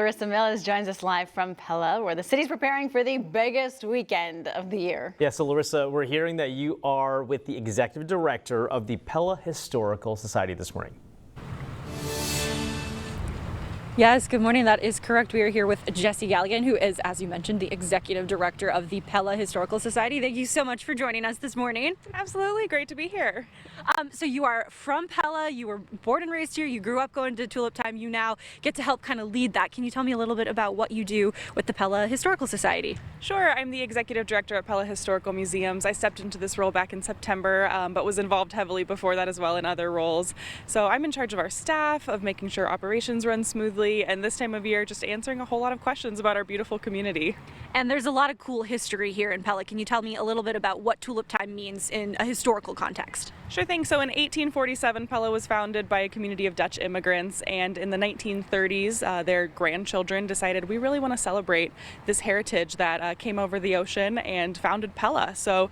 Larissa Milles joins us live from Pella, where the city's preparing for the biggest weekend of the year. Yeah, so Larissa, we're hearing that you are with the executive director of the Pella Historical Society this morning. Yes, good morning. That is correct. We are here with Jessi Galligan, who is, as you mentioned, the executive director of the Pella Historical Society. Thank you so much for joining us this morning. Absolutely. Great to be here. So you are from Pella. You were born and raised here. You grew up going to Tulip Time. You now get to help kind of lead that. Can you tell me a little bit about what you do with the Pella Historical Society? Sure. I'm the executive director at Pella Historical Museums. I stepped into this role back in September, but was involved heavily before that as well in other roles. So I'm in charge of our staff, of making sure operations run smoothly, and this time of year just answering a whole lot of questions about our beautiful community. And there's a lot of cool history here in Pella. Can you tell me a little bit about what Tulip Time means in a historical context? Sure thing. So in 1847, Pella was founded by a community of Dutch immigrants, and in the 1930s, their grandchildren decided we really want to celebrate this heritage that came over the ocean and founded Pella. So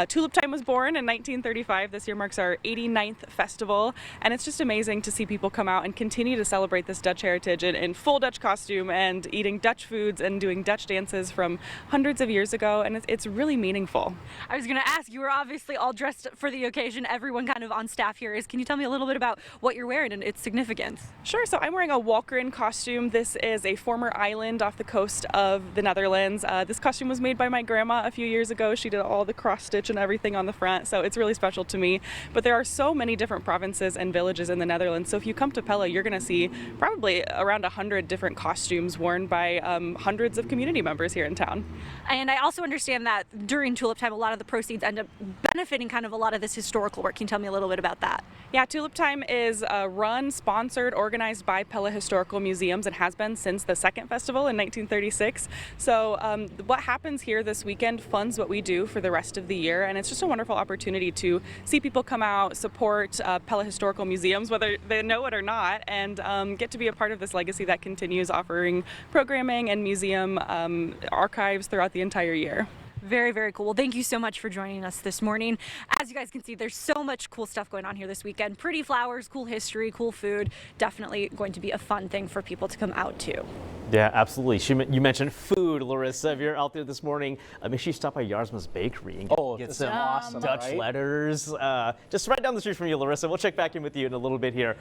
Tulip Time was born in 1935. This year marks our 89th festival, and it's just amazing to see people come out and continue to celebrate this Dutch heritage in full Dutch costume and eating Dutch foods and doing Dutch dances from hundreds of years ago, and it's really meaningful. I was going to ask, you were obviously all dressed for the occasion. Everyone kind of on staff here is. Can you tell me a little bit about what you're wearing and its significance? Sure. So I'm wearing a Walkerin costume. This is a former island off the coast of the Netherlands. This costume was made by my grandma a few years ago. She did all the cross stitch and everything on the front, so it's really special to me. But there are so many different provinces and villages in the Netherlands, so if you come to Pella, you're going to see probably around 100 different costumes worn by hundreds of community members here in town. And I also understand that during Tulip Time, a lot of the proceeds end up benefiting kind of a lot of this historical work. Can you tell me a little bit about that? Yeah, Tulip Time is run, sponsored, organized by Pella Historical Museums and has been since the second festival in 1936. So what happens here this weekend funds what we do for the rest of the year, and it's just a wonderful opportunity to see people come out, support Pella Historical Museums, whether they know it or not, and get to be a part of this legacy that continues offering programming and museum archives throughout the entire year. Very, very cool. Well, thank you so much for joining us this morning. As you guys can see, there's so much cool stuff going on here this weekend. Pretty flowers, cool history, cool food. Definitely going to be a fun thing for people to come out to. Yeah, absolutely. You mentioned food, Larissa. If you're out there this morning, make sure you stop by Jarsma's Bakery and get some awesome Dutch letters. Just right down the street from you, Larissa. We'll check back in with you in a little bit here.